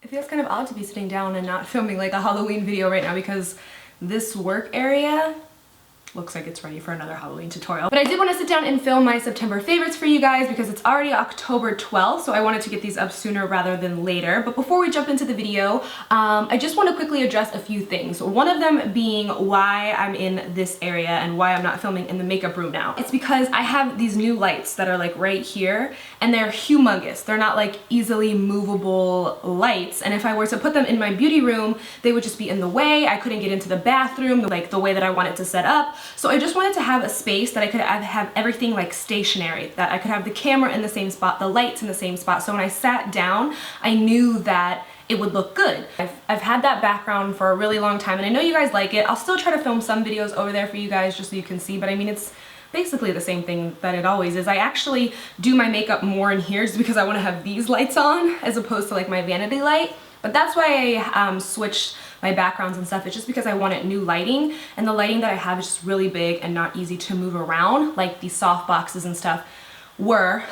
It feels kind of odd to be sitting down and not filming like a Halloween video right now because this work area looks like it's ready for another Halloween tutorial. But I did want to sit down and film my September favorites for you guys because it's already October 12th, so I wanted to get these up sooner rather than later. But before we jump into the video, I just want to quickly address a few things. One of them being why I'm in this area and why I'm not filming in the makeup room now. It's because I have these new lights that are like right here and they're humongous. They're not like easily movable lights, and if I were to put them in my beauty room, they would just be in the way. I couldn't get into the bathroom like the way that I want it to set up. So I just wanted to have a space that I could have everything like stationary, that I could have the camera in the same spot, the lights in the same spot, so when I sat down, I knew that it would look good. I've had that background for a really long time and I know you guys like it. I'll still try to film some videos over there for you guys just so you can see, but I mean it's basically the same thing that it always is. I actually do my makeup more in here just because I want to have these lights on as opposed to like my vanity light. But that's why I switched my backgrounds and stuff. It's just because I wanted new lighting, and the lighting that I have is just really big and not easy to move around like these soft boxes and stuff were.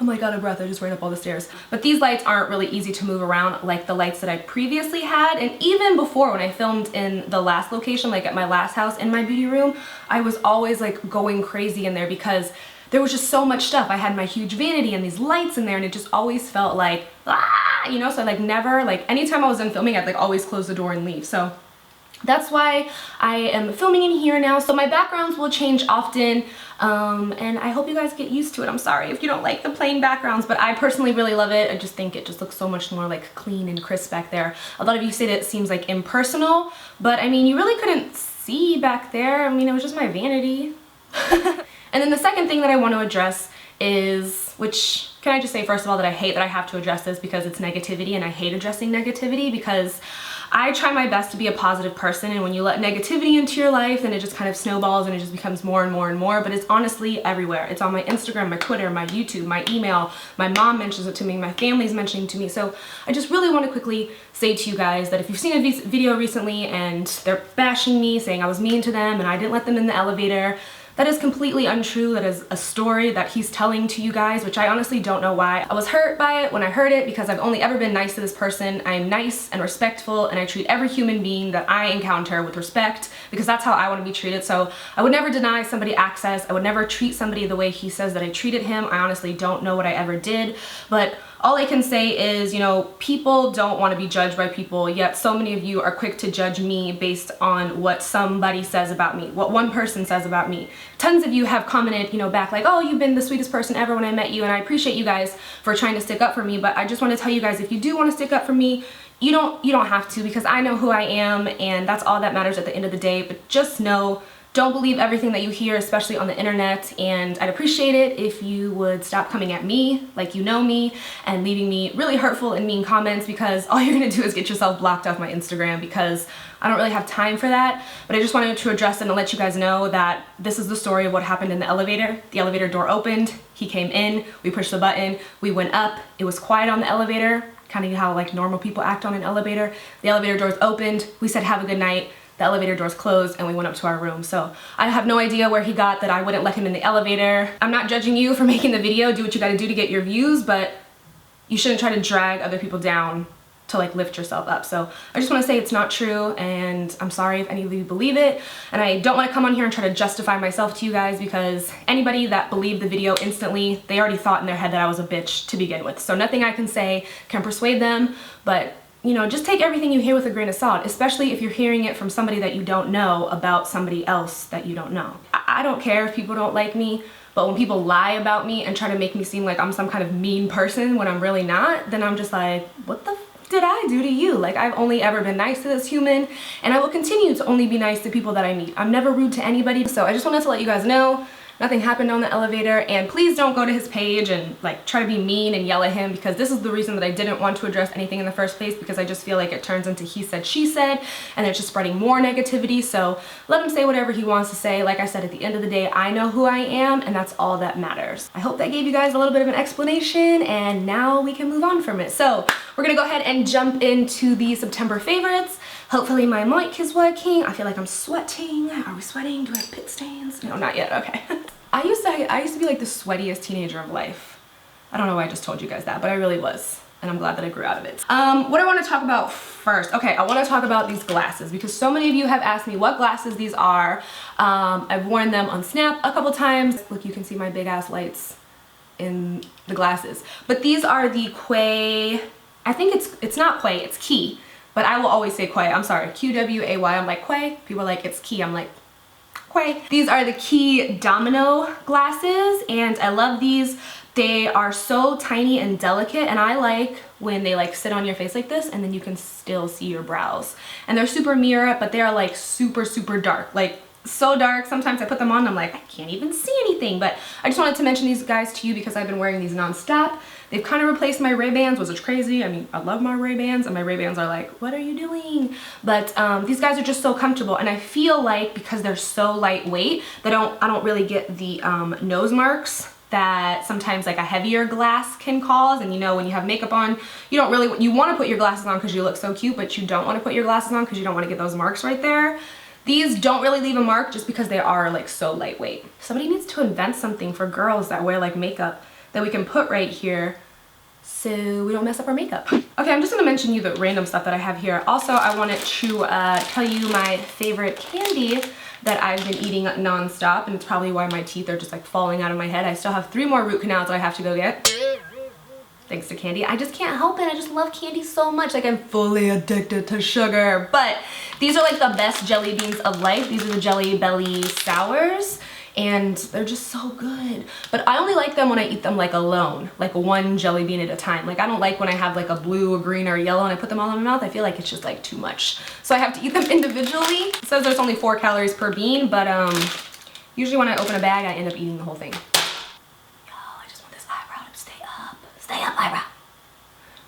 I'm like out of breath, I just ran up all the stairs. But these lights aren't really easy to move around like the lights that I previously had. And even before, when I filmed in the last location, like at my last house in my beauty room, I was always like going crazy in there because there was just so much stuff. I had my huge vanity and these lights in there and it just always felt like, ah, you know, so I like never, like anytime I was done filming, I'd like always close the door and leave. So that's why I am filming in here now. So my backgrounds will change often, and I hope you guys get used to it. I'm sorry if you don't like the plain backgrounds, but I personally really love it. I just think it just looks so much more like clean and crisp back there. A lot of you say that it seems like impersonal, but I mean, you really couldn't see back there. I mean, it was just my vanity. And then the second thing that I want to address is, which can I just say first of all that I hate that I have to address this because it's negativity, and I hate addressing negativity because I try my best to be a positive person, and when you let negativity into your life, then it just kind of snowballs and it just becomes more and more and more. But it's honestly everywhere. It's on my Instagram, my Twitter, my YouTube, my email. My mom mentions it to me, my family's mentioning it to me. So I just really want to quickly say to you guys that if you've seen a video recently and they're bashing me, saying I was mean to them and I didn't let them in the elevator, that is completely untrue. That is a story that he's telling to you guys, which I honestly don't know why. I was hurt by it when I heard it because I've only ever been nice to this person. I'm nice and respectful, and I treat every human being that I encounter with respect because that's how I want to be treated. So I would never deny somebody access. I would never treat somebody the way he says that I treated him. I honestly don't know what I ever did, but all I can say is, you know, people don't want to be judged by people, yet so many of you are quick to judge me based on what somebody says about me, what one person says about me. Tons of you have commented, you know, back like, oh, you've been the sweetest person ever when I met you, and I appreciate you guys for trying to stick up for me, but I just want to tell you guys, if you do want to stick up for me, you don't have to, because I know who I am, and that's all that matters at the end of the day. But just know, don't believe everything that you hear, especially on the internet, and I'd appreciate it if you would stop coming at me like you know me and leaving me really hurtful and mean comments, because all you're gonna do is get yourself blocked off my Instagram because I don't really have time for that. But I just wanted to address it and let you guys know that this is the story of what happened in the elevator. The elevator door opened, he came in, we pushed the button, we went up, it was quiet on the elevator, kind of how like normal people act on an elevator. The elevator doors opened, we said have a good night, the elevator doors closed, and we went up to our room. So I have no idea where he got that I wouldn't let him in the elevator. I'm not judging you for making the video, do what you gotta do to get your views, but you shouldn't try to drag other people down to like lift yourself up. So I just want to say it's not true, and I'm sorry if any of you believe it, and I don't want to come on here and try to justify myself to you guys, because anybody that believed the video instantly, they already thought in their head that I was a bitch to begin with. So nothing I can say can persuade them, but you know, just take everything you hear with a grain of salt, especially if you're hearing it from somebody that you don't know about somebody else that you don't know. I don't care if people don't like me, but when people lie about me and try to make me seem like I'm some kind of mean person when I'm really not, then I'm just like, what the f did I do to you? Like, I've only ever been nice to this human, and I will continue to only be nice to people that I meet. I'm never rude to anybody. So I just wanted to let you guys know nothing happened on the elevator, and please don't go to his page and like try to be mean and yell at him, because this is the reason that I didn't want to address anything in the first place, because I just feel like it turns into he said, she said, and it's just spreading more negativity. So let him say whatever he wants to say. Like I said, at the end of the day, I know who I am, and that's all that matters. I hope that gave you guys a little bit of an explanation, and now we can move on from it. So we're gonna go ahead and jump into the September favorites. Hopefully my mic is working. I feel like I'm sweating. Are we sweating? Do I have pit stains? No, not yet. Okay. I used to be like the sweatiest teenager of life. I don't know why I just told you guys that, but I really was. and I'm glad that I grew out of it. What I want to talk about first, okay, I want to talk about these glasses because so many of you have asked me what glasses these are. I've worn them on Snap a couple times. Look, you can see my big ass lights in the glasses. But these are the Quay, I think it's not Quay, it's Quay. But I will always say Quay, I'm sorry, Q-W-A-Y, I'm like Quay. People are like, it's Quay, I'm like, Quay. These are the Quay Domino Glasses, and I love these. They are so tiny and delicate, and I like when they like sit on your face like this and then you can still see your brows. And they're super mirror, but they are like super, super dark. Like so dark, sometimes I put them on and I'm like, I can't even see anything. But I just wanted to mention these guys to you because I've been wearing these non-stop. They've kind of replaced my Ray-Bans, which is crazy. I mean, I love my Ray-Bans, and my Ray-Bans are like, what are you doing? But these guys are just so comfortable, and I feel like because they're so lightweight, I don't really get the nose marks that sometimes like a heavier glass can cause. And you know, when you have makeup on, you want to put your glasses on because you look so cute, but you don't want to put your glasses on because you don't want to get those marks right there. These don't really leave a mark just because they are like so lightweight. Somebody needs to invent something for girls that wear like makeup that we can put right here so we don't mess up our makeup. Okay, I'm just gonna mention you the random stuff that I have here. Also, I wanted to tell you my favorite candy that I've been eating non-stop, and it's probably why my teeth are just like falling out of my head. I still have 3 more root canals that I have to go get. Thanks to candy. I just can't help it. I just love candy so much. Like, I'm fully addicted to sugar. But these are like the best jelly beans of life. These are the JellyBelly Sours, and they're just so good. But I only like them when I eat them like alone, like one jelly bean at a time. Like, I don't like when I have like a blue, a green, or a yellow and I put them all in my mouth. I feel like it's just like too much. So I have to eat them individually. It says there's only 4 calories per bean, but usually when I open a bag, I end up eating the whole thing. Stay up, eyebrow.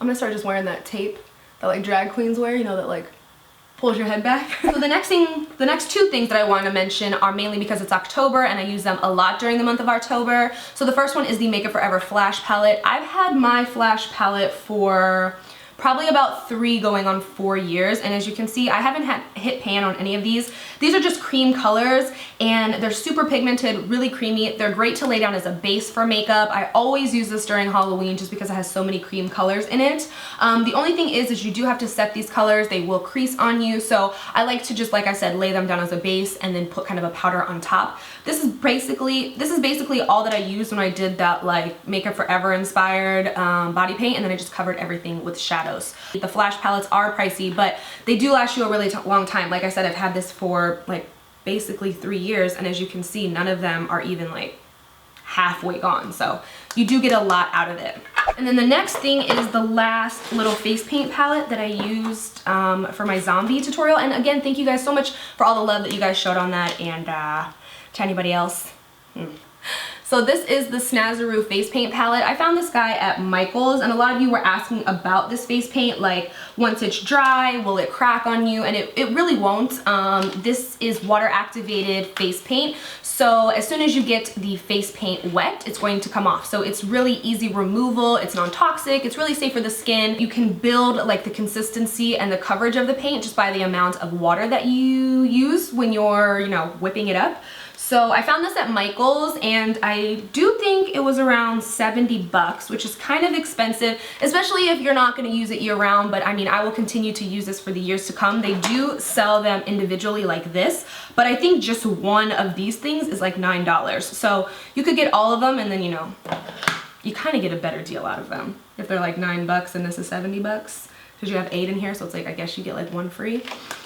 I'm gonna start just wearing that tape that like drag queens wear, you know, that like pulls your head back. So the next 2 things that I want to mention are mainly because it's October and I use them a lot during the month of October. So the first one is the Makeup Forever Flash Palette. I've had my Flash Palette for probably about 3 going on 4 years, and as you can see, I haven't hit pan on any of these. These are just cream colors, and they're super pigmented, really creamy. They're great to lay down as a base for makeup. I always use this during Halloween just because it has so many cream colors in it. The only thing is you do have to set these colors. They will crease on you, so I like to just, like I said, lay them down as a base and then put kind of a powder on top. This is basically all that I used when I did that like Makeup Forever inspired body paint, and then I just covered everything with shadows. The Flash palettes are pricey, but they do last you a really long time. Like I said, I've had this for like basically 3 years, and as you can see, none of them are even like halfway gone, so you do get a lot out of it. And then the next thing is the last little face paint palette that I used for my zombie tutorial. And again, thank you guys so much for all the love that you guys showed on that, and to anybody else. So this is the Snazaroo face paint palette. I found this guy at Michael's, and a lot of you were asking about this face paint, like once it's dry, will it crack on you? And it really won't. This is water activated face paint. So as soon as you get the face paint wet, it's going to come off. So it's really easy removal, it's non-toxic, it's really safe for the skin. You can build like the consistency and the coverage of the paint just by the amount of water that you use when you're, you know, whipping it up. So I found this at Michael's, and I do think it was around 70 bucks, which is kind of expensive, especially if you're not going to use it year round. But I mean, I will continue to use this for the years to come. They do sell them individually like this, but I think just one of these things is like $9. So you could get all of them, and then, you know, you kind of get a better deal out of them if they're like 9 bucks and this is 70 bucks. Because you have 8 in here, so it's like, I guess you get like 1 free.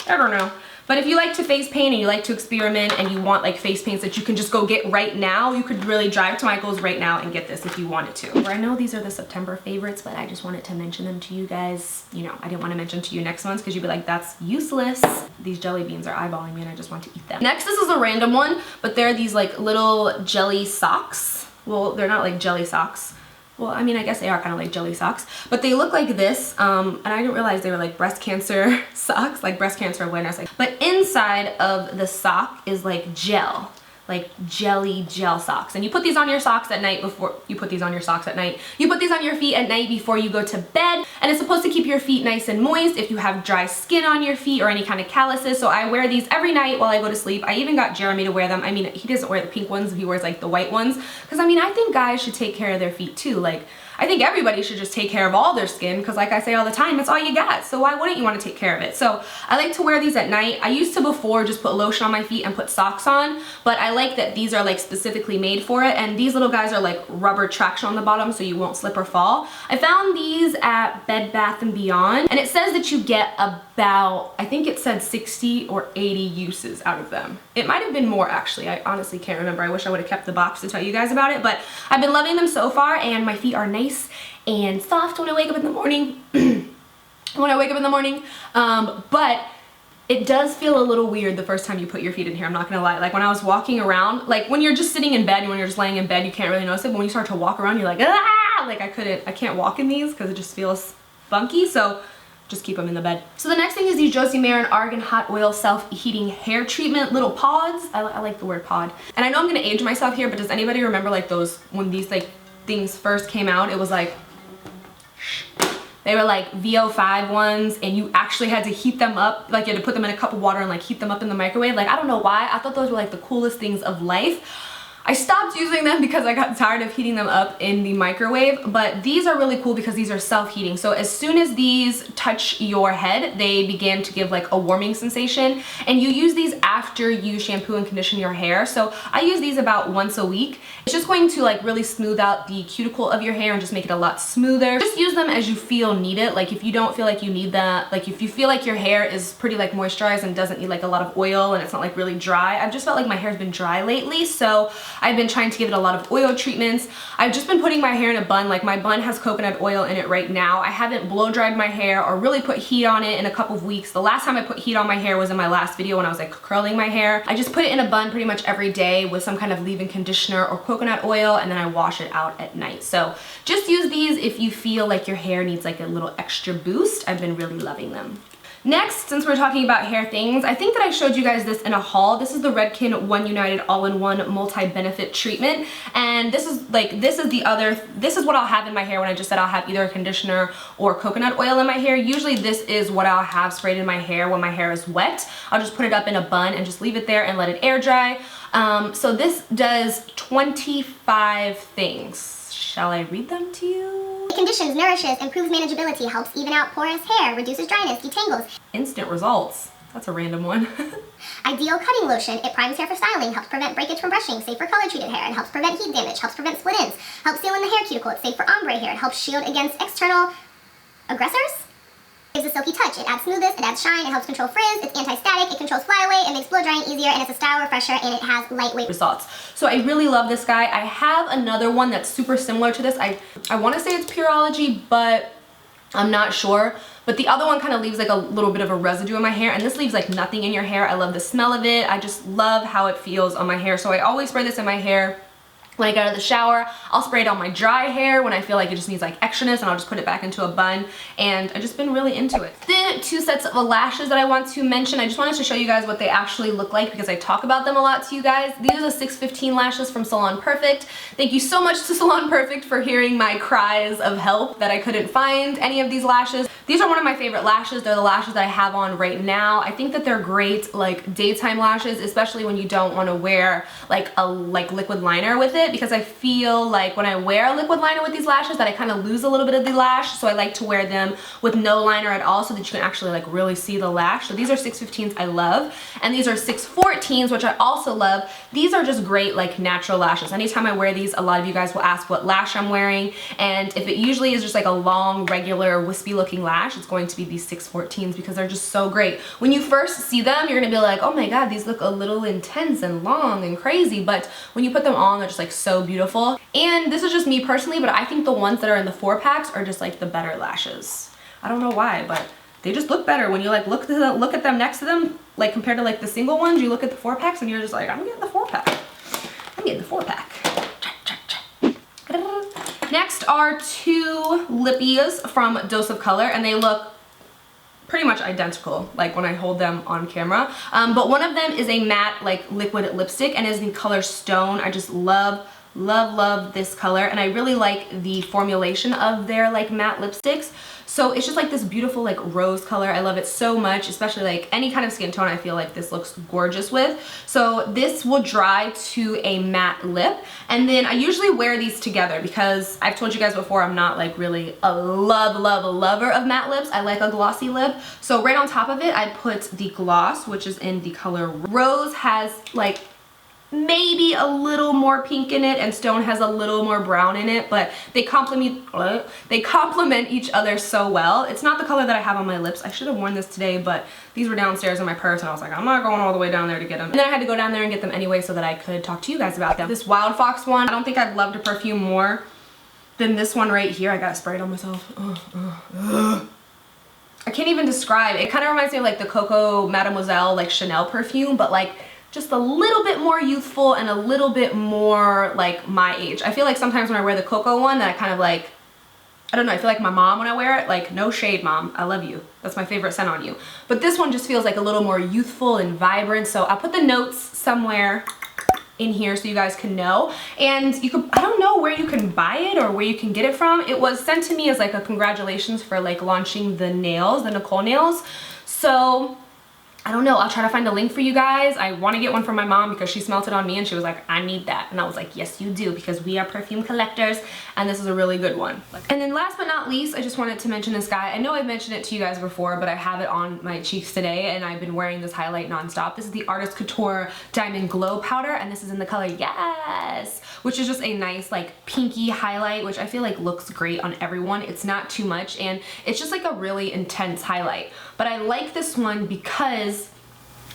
I don't know. But if you like to face paint and you like to experiment and you want like face paints that you can just go get right now, you could really drive to Michael's right now and get this if you wanted to. I know these are the September favorites, but I just wanted to mention them to you guys. You know, I didn't want to mention to you next month's because you'd be like, that's useless. These jelly beans are eyeballing me and I just want to eat them. Next, this is a random one, but they're these like little jelly socks. Well, they're not like jelly socks. Well, I mean, I guess they are kind of like jelly socks, but they look like this, and I didn't realize they were like breast cancer socks, like breast cancer awareness. But inside of the sock is like gel, like jelly gel socks. And you put these on your socks at night before, you put these on your socks at night. You put these on your feet at night before you go to bed, and it's supposed to keep your feet nice and moist if you have dry skin on your feet or any kind of calluses. So I wear these every night while I go to sleep. I even got Jeremy to wear them. I mean, he doesn't wear the pink ones, he wears like the white ones. Because I mean, I think guys should take care of their feet too. Like, I think everybody should just take care of all their skin because like I say all the time, it's all you got. So why wouldn't you want to take care of it? So I like to wear these at night. I used to before just put lotion on my feet and put socks on, but I like that these are like specifically made for it, and these little guys are like rubber traction on the bottom so you won't slip or fall. I found these at Bed Bath & Beyond, and it says that you get about, I think it said 60 or 80 uses out of them. It might have been more actually. I honestly can't remember. I wish I would have kept the box to tell you guys about it, but I've been loving them so far, and my feet are nice and soft when I wake up in the morning. But it does feel a little weird the first time you put your feet in here, I'm not gonna lie. Like when I was walking around, like when you're just sitting in bed, when you're just laying in bed, you can't really notice it, but when you start to walk around, you're like, ah! Like I can't walk in these because it just feels funky, so just keep them in the bed. So the next thing is these Josie Maran Argan Hot Oil Self-Heating Hair Treatment little pods. I like the word pod. And I know I'm gonna age myself here, but does anybody remember like those, when these like things first came out, it was like, they were like VO5 ones, and you actually had to heat them up, like you had to put them in a cup of water and like heat them up in the microwave. Like I don't know why, I thought those were like the coolest things of life. I stopped using them because I got tired of heating them up in the microwave, but these are really cool because these are self-heating. So as soon as these touch your head, they begin to give like a warming sensation, and you use these after you shampoo and condition your hair. So I use these about once a week. It's just going to like really smooth out the cuticle of your hair and just make it a lot smoother. Just use them as you feel need it. Like if you don't feel like you need that, like if you feel like your hair is pretty like moisturized and doesn't need like a lot of oil and it's not like really dry. I've just felt like my hair's been dry lately, so I've been trying to give it a lot of oil treatments. I've just been putting my hair in a bun. Like my bun has coconut oil in it right now. I haven't blow dried my hair or really put heat on it in a couple of weeks. The last time I put heat on my hair was in my last video when I was like curling my hair. I just put it in a bun pretty much every day with some kind of leave-in conditioner or coconut oil, and then I wash it out at night. So just use these if you feel like your hair needs like a little extra boost. I've been really loving them. Next, since we're talking about hair things, I think that I showed you guys this in a haul. This is the Redken One United All-in-One Multi-Benefit Treatment, and this is what I'll have in my hair when I just said I'll have either a conditioner or coconut oil in my hair. Usually this is what I'll have sprayed in my hair when my hair is wet. I'll just put it up in a bun and just leave it there and let it air dry. So this does 25 things. Shall I read them to you? It conditions, nourishes, improves manageability, helps even out porous hair, reduces dryness, detangles. Instant results. That's a random one. Ideal cutting lotion. It primes hair for styling, helps prevent breakage from brushing, safe for color treated hair, and helps prevent heat damage, helps prevent split ends, helps seal in the hair cuticle, it's safe for ombre hair, it helps shield against external aggressors. Gives a silky touch. It adds smoothness, it adds shine, it helps control frizz, it's anti-static, it controls flyaway, it makes blow drying easier, and it's a style refresher, and it has lightweight results. So I really love this guy. I have another one that's super similar to this. I want to say it's Pureology, but I'm not sure. But the other one kind of leaves like a little bit of a residue in my hair, and this leaves like nothing in your hair. I love the smell of it. I just love how it feels on my hair. So I always spray this in my hair when I get out of the shower. I'll spray it on my dry hair when I feel like it just needs like extraness, and I'll just put it back into a bun, and I've just been really into it. The two sets of lashes that I want to mention, I just wanted to show you guys what they actually look like because I talk about them a lot to you guys. These are the 615 lashes from Salon Perfect. Thank you so much to Salon Perfect for hearing my cries of help that I couldn't find any of these lashes. These are one of my favorite lashes. They're the lashes that I have on right now. I think that they're great like daytime lashes, especially when you don't want to wear like a liquid liner with it, because I feel like when I wear a liquid liner with these lashes that I kind of lose a little bit of the lash, so I like to wear them with no liner at all so that you can actually like really see the lash. So these are 615s I love, and these are 614s, which I also love. These are just great like natural lashes. Anytime I wear these, a lot of you guys will ask what lash I'm wearing, and if it usually is just like a long regular wispy looking lash, it's going to be these 614s because they're just so great. When you first see them, you're gonna be like, oh my god, these look a little intense and long and crazy, but when you put them on, they're just like so beautiful. And this is just me personally, but I think the ones that are in the 4-packs are just like the better lashes. I don't know why, but they just look better when you like look at them next to them, like compared to like the single ones. You look at the 4-packs and you're just like, I'm getting the 4-pack. I'm getting the 4-pack. Next are two lippies from Dose of Color, and they look pretty much identical like when I hold them on camera, but one of them is a matte like liquid lipstick and is in color Stone. I just love Love, love this color, and I really like the formulation of their like matte lipsticks. So it's just like this beautiful like rose color. I love it so much, especially like any kind of skin tone I feel like this looks gorgeous with. So this will dry to a matte lip, and then I usually wear these together because I've told you guys before I'm not like really a lover of matte lips. I like a glossy lip. So right on top of it I put the gloss, which is in the color Rose. Has like maybe a little more pink in it, and Stone has a little more brown in it, but they complement each other so well. It's not the color that I have on my lips. I should have worn this today, but these were downstairs in my purse and I was like, I'm not going all the way down there to get them. And then I had to go down there and get them anyway so that I could talk to you guys about them. This Wildfox one, I don't think I've loved a perfume more than this one right here. I gotta spray it on myself. I can't even describe. It kind of reminds me of like the Coco Mademoiselle like Chanel perfume, but like just a little bit more youthful and a little bit more like my age. I feel like sometimes when I wear the Coco one that I kind of like, I don't know, I feel like my mom when I wear it. Like, no shade, mom, I love you. That's my favorite scent on you. But this one just feels like a little more youthful and vibrant. So I'll put the notes somewhere in here so you guys can know. And you could, I don't know where you can buy it or where you can get it from. It was sent to me as like a congratulations for like launching the nails, the Nicole nails. So I don't know, I'll try to find a link for you guys. I want to get one from my mom because she smelt it on me and she was like, I need that. And I was like, yes, you do, because we are perfume collectors and this is a really good one. And then last but not least, I just wanted to mention this guy. I know I've mentioned it to you guys before, but I have it on my cheeks today and I've been wearing this highlight nonstop. This is the Artist Couture Diamond Glow Powder, and this is in the color YASSS, which is just a nice like pinky highlight, which I feel like looks great on everyone. It's not too much and it's just like a really intense highlight. But I like this one because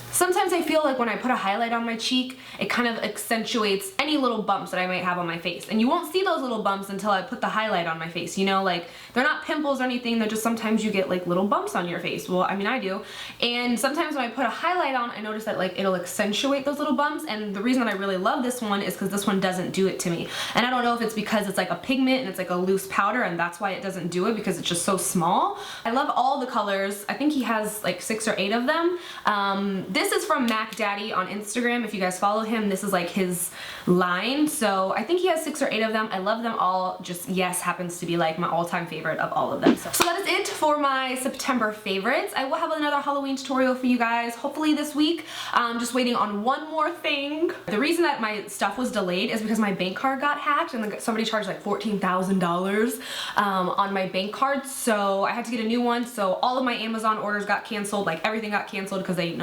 sometimes I feel like when I put a highlight on my cheek, it kind of accentuates any little bumps that I might have on my face. And you won't see those little bumps until I put the highlight on my face, you know, like they're not pimples or anything, they're just sometimes you get like little bumps on your face. Well, I mean, I do. And sometimes when I put a highlight on, I notice that like it'll accentuate those little bumps. And the reason that I really love this one is because this one doesn't do it to me. And I don't know if it's because it's like a pigment and it's like a loose powder and that's why it doesn't do it, because it's just so small. I love all the colors. I think he has like 6 or 8 of them. This is from Mac Daddy on Instagram. If you guys follow him, this is like his line. So I think he has 6 or 8 of them. I love them all. Just YASSS happens to be like my all-time favorite of all of them. So that is it for my September favorites. I will have another Halloween tutorial for you guys hopefully this week. Just waiting on one more thing. The reason that my stuff was delayed is because my bank card got hacked and somebody charged like $14,000 on my bank card. So I had to get a new one. So all of my Amazon orders got canceled. Like everything got canceled because they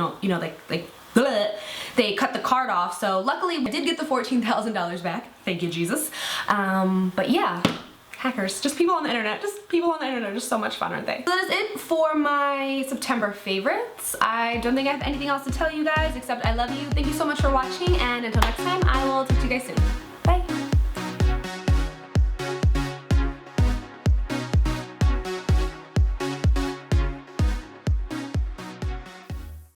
they cut the card off. So luckily I did get the $14,000 back. Thank you, Jesus. But yeah, hackers, just people on the internet, just so much fun, aren't they? So that is it for my September favorites. I don't think I have anything else to tell you guys except I love you. Thank you so much for watching, and until next time, I will talk to you guys soon.